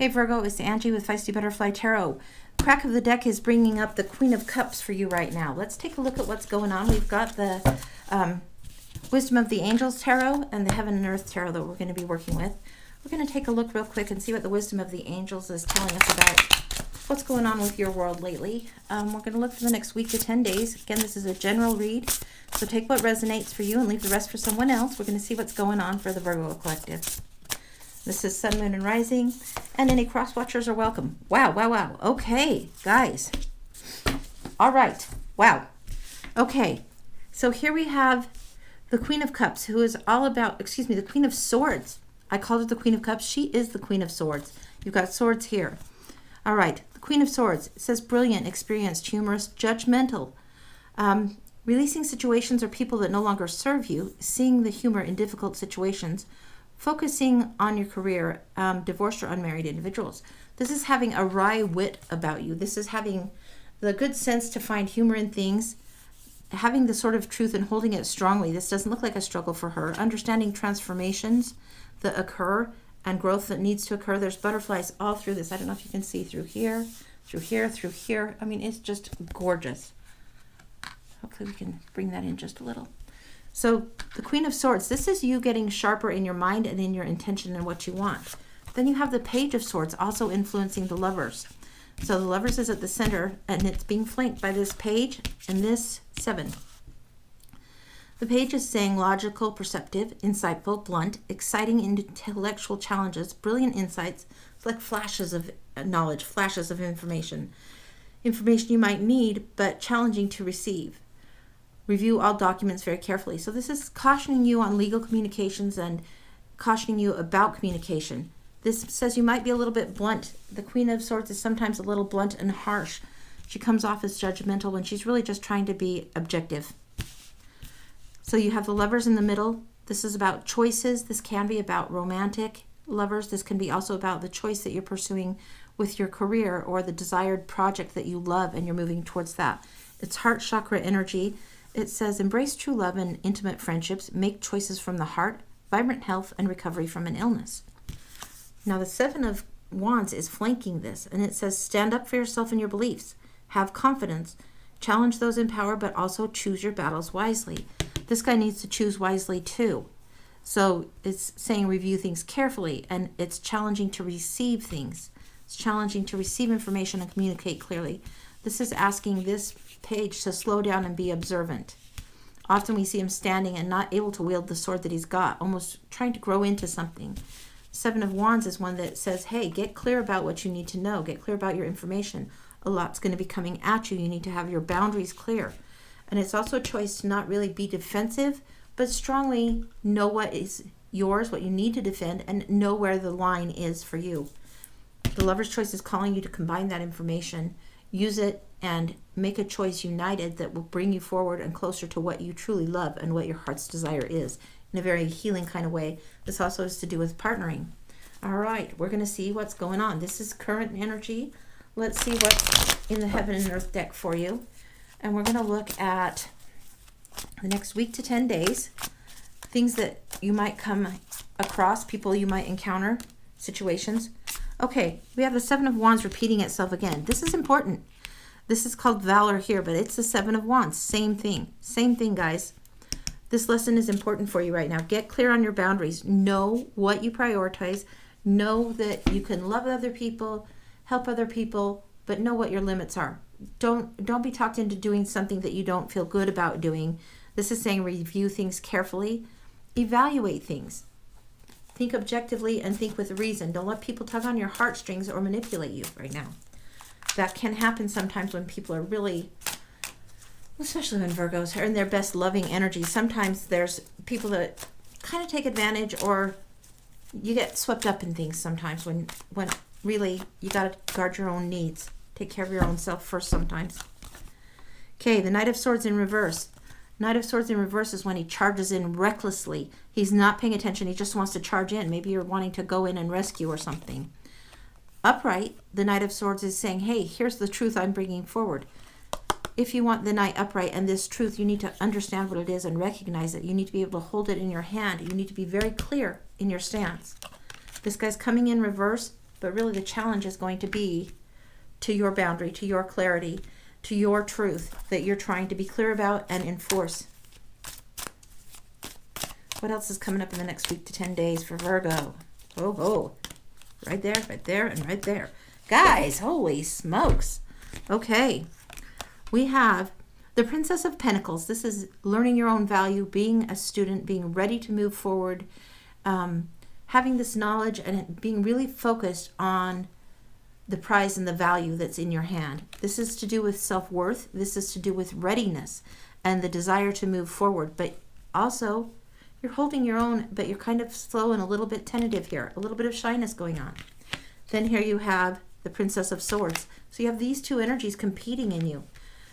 Hey Virgo, it's Angie with Feisty Butterfly Tarot. Crack of the deck is bringing up the Queen of Cups for you right now. Let's take a look at what's going on. We've got the Wisdom of the Angels Tarot and the Heaven and Earth Tarot that we're going to be working with. We're going to take a look real quick and see what the Wisdom of the Angels is telling us about what's going on with your world lately. We're going to look for the next week to 10 days. Again, this is a general read, so take what resonates for you and leave the rest for someone else. We're going to see what's going on for the Virgo Collective. This is Sun, Moon, and Rising, and any cross-watchers are welcome. Wow, wow, wow. Okay, guys. All right. Wow. Okay, so here we have the Queen of Cups, who is all about, the Queen of Swords. I called her the Queen of Cups. She is the Queen of Swords. You've got swords here. All right, the Queen of Swords. It says brilliant, experienced, humorous, judgmental. Releasing situations or people that no longer serve you, seeing the humor in difficult situations, focusing on your career, divorced or unmarried individuals. This is having a wry wit about you. This is having the good sense to find humor in things, having the sort of truth and holding it strongly. This doesn't look like a struggle for her. Understanding transformations that occur and growth that needs to occur. There's butterflies all through this. I don't know if you can see through here, through here, through here. I mean, it's just gorgeous. Hopefully we can bring that in just a little. So the Queen of Swords, this is you getting sharper in your mind and in your intention and what you want. Then you have the Page of Swords also influencing the Lovers. So the Lovers is at the center and it's being flanked by this Page and this 7. The Page is saying logical, perceptive, insightful, blunt, exciting intellectual challenges, brilliant insights. It's like flashes of knowledge, flashes of information. Information you might need, but challenging to receive. Review all documents very carefully. So this is cautioning you on legal communications and cautioning you about communication. This says you might be a little bit blunt. The Queen of Swords is sometimes a little blunt and harsh. She comes off as judgmental when she's really just trying to be objective. So you have the Lovers in the middle. This is about choices. This can be about romantic lovers. This can be also about the choice that you're pursuing with your career or the desired project that you love and you're moving towards that. It's heart chakra energy. It says, embrace true love and intimate friendships, make choices from the heart, vibrant health, and recovery from an illness. Now, the 7 of Wands is flanking this, and it says, stand up for yourself and your beliefs, have confidence, challenge those in power, but also choose your battles wisely. This guy needs to choose wisely, too. So it's saying review things carefully, and it's challenging to receive things. It's challenging to receive information and communicate clearly. This is asking this Page to slow down and be observant. Often we see him standing and not able to wield the sword that he's got, almost trying to grow into something. 7 of Wands is one that says, hey, get clear about what you need to know. Get clear about your information. A lot's going to be coming at you. You need to have your boundaries clear. And it's also a choice to not really be defensive, but strongly know what is yours, what you need to defend, and know where the line is for you. The Lover's choice is calling you to combine that information, use it, and make a choice united that will bring you forward and closer to what you truly love and what your heart's desire is in a very healing kind of way. This also has to do with partnering. All right, we're going to see what's going on. This is current energy. Let's see what's in the Heaven and Earth deck for you. And we're going to look at the next week to 10 days, things that you might come across, people you might encounter, situations. Okay, we have the 7 of Wands repeating itself again. This is important. This is called Valor here, but it's the 7 of Wands. Same thing. Same thing, guys. This lesson is important for you right now. Get clear on your boundaries. Know what you prioritize. Know that you can love other people, help other people, but know what your limits are. Don't be talked into doing something that you don't feel good about doing. This is saying review things carefully. Evaluate things. Think objectively and think with reason. Don't let people tug on your heartstrings or manipulate you right now. That can happen sometimes when people are really, especially when Virgos are in their best loving energy. Sometimes there's people that kind of take advantage, or you get swept up in things sometimes when really you got to guard your own needs. Take care of your own self first sometimes. Okay, the Knight of Swords in reverse. Knight of Swords in reverse is when he charges in recklessly. He's not paying attention. He just wants to charge in. Maybe you're wanting to go in and rescue or something. Upright, the Knight of Swords is saying, hey, here's the truth I'm bringing forward. If you want the Knight upright and this truth, you need to understand what it is and recognize it. You need to be able to hold it in your hand. You need to be very clear in your stance. This guy's coming in reverse. but really the challenge is going to be to your boundary, to your clarity, to your truth that you're trying to be clear about and enforce. What else is coming up in the next week to 10 days for Virgo? Oh, right there, and right there. Guys, holy smokes. Okay, we have the Princess of Pentacles. This is learning your own value, being a student, being ready to move forward, having this knowledge and being really focused on the prize and the value that's in your hand. This is to do with self-worth. This is to do with readiness and the desire to move forward. But also, you're holding your own, but you're kind of slow and a little bit tentative here. A little bit of shyness going on. Then here you have the Princess of Swords. So you have these two energies competing in you.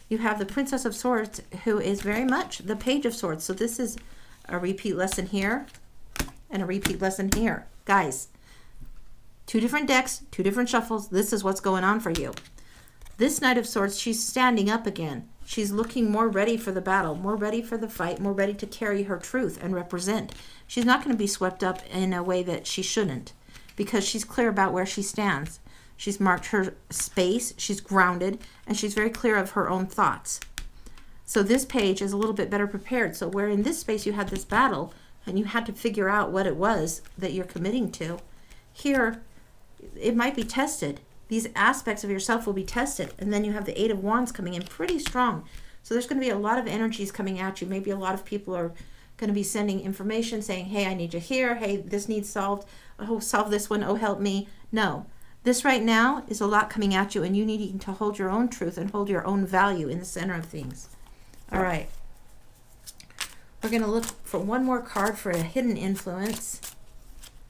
You have the Princess of Swords, who is very much the Page of Swords. So this is a repeat lesson here and a repeat lesson here. Guys, two different decks, two different shuffles. This is what's going on for you. This Knight of Swords, she's standing up again. She's looking more ready for the battle, more ready for the fight, more ready to carry her truth and represent. She's not going to be swept up in a way that she shouldn't, because she's clear about where she stands. She's marked her space, she's grounded, and she's very clear of her own thoughts. So this page is a little bit better prepared. So where in this space you had this battle and you had to figure out what it was that you're committing to, here it might be tested. These aspects of yourself will be tested. And then you have the Eight of Wands coming in pretty strong. So there's going to be a lot of energies coming at you. Maybe a lot of people are going to be sending information saying, hey, I need you here. Hey, this needs solved. Oh, solve this one. Oh, help me. No. This right now is a lot coming at you, and you needing to hold your own truth and hold your own value in the center of things. All right. We're going to look for one more card for a hidden influence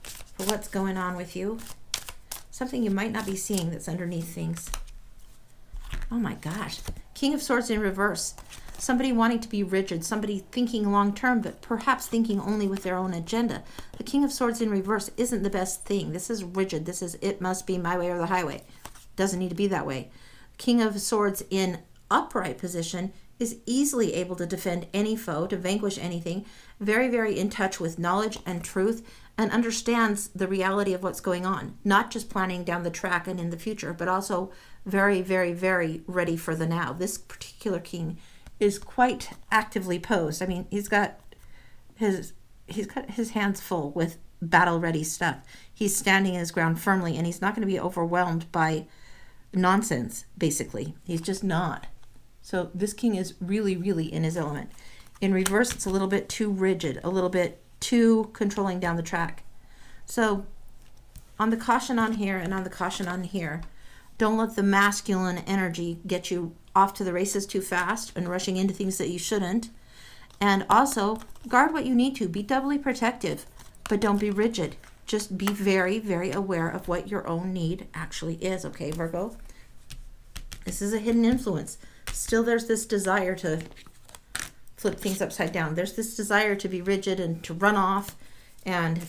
for what's going on with you. Something you might not be seeing that's underneath things. Oh my gosh. King of Swords in reverse. Somebody wanting to be rigid, somebody thinking long term, but perhaps thinking only with their own agenda. The King of Swords in reverse isn't the best thing. This is rigid. This is it must be my way or the highway. Doesn't need to be that way. King of Swords in upright position is easily able to defend any foe, to vanquish anything, very, very in touch with knowledge and truth, and understands the reality of what's going on. Not just planning down the track and in the future, but also very, very, very ready for the now. This particular king is quite actively posed. I mean, he's got his hands full with battle-ready stuff. He's standing his ground firmly, and he's not going to be overwhelmed by nonsense, basically. He's just not. So this king is really, really in his element. In reverse, it's a little bit too rigid, a little bit too controlling down the track. So on the caution on here and on the caution on here, don't let the masculine energy get you off to the races too fast and rushing into things that you shouldn't. And also, guard what you need to. Be doubly protective, but don't be rigid. Just be very, very aware of what your own need actually is, okay, Virgo? This is a hidden influence. Still, there's this desire to flip things upside down. There's this desire to be rigid and to run off and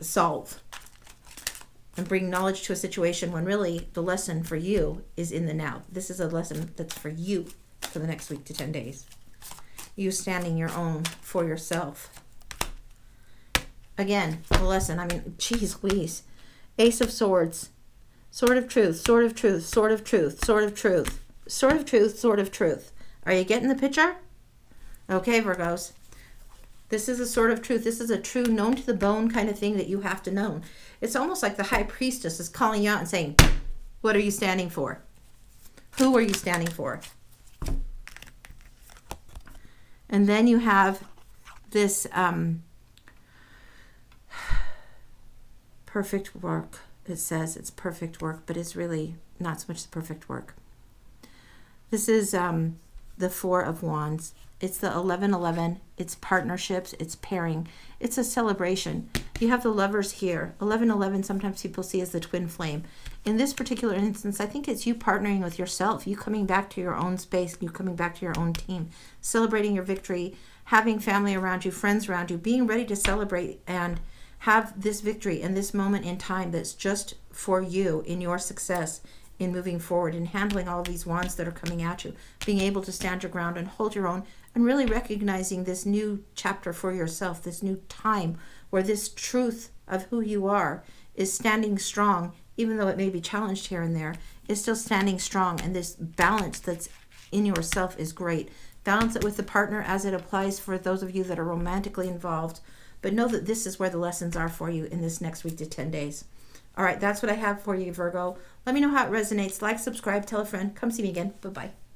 solve and bring knowledge to a situation when really the lesson for you is in the now. This is a lesson that's for you for the next week to 10 days. You standing your own for yourself. Again, the lesson, I mean, geez Louise. Ace of Swords. Sword of Truth, Sword of Truth, Sword of Truth, Sword of Truth. Sword of Truth, Sword of Truth. Are you getting the picture? Okay, Virgos. This is a sword of truth. This is a true known to the bone kind of thing that you have to know. It's almost like the high priestess is calling you out and saying, what are you standing for? Who are you standing for? And then you have this perfect work. It says it's perfect work, but it's really not so much the perfect work. This is the Four of Wands. It's the 11-11. It's partnerships. It's pairing. It's a celebration. You have the lovers here. 11-11 sometimes people see as the twin flame. In this particular instance, I think it's you partnering with yourself. You coming back to your own space. You coming back to your own team. Celebrating your victory. Having family around you, friends around you. Being ready to celebrate and have this victory and this moment in time that's just for you in your success in moving forward and handling all of these wands that are coming at you, being able to stand your ground and hold your own, and really recognizing this new chapter for yourself, this new time where this truth of who you are is standing strong even though it may be challenged here and there, is still standing strong. And this balance that's in yourself is great. Balance it with the partner as it applies for those of you that are romantically involved. But know that this is where the lessons are for you in this next week to 10 days. All right, that's what I have for you, Virgo. Let me know how it resonates. Like, subscribe, tell a friend. Come see me again. Bye-bye.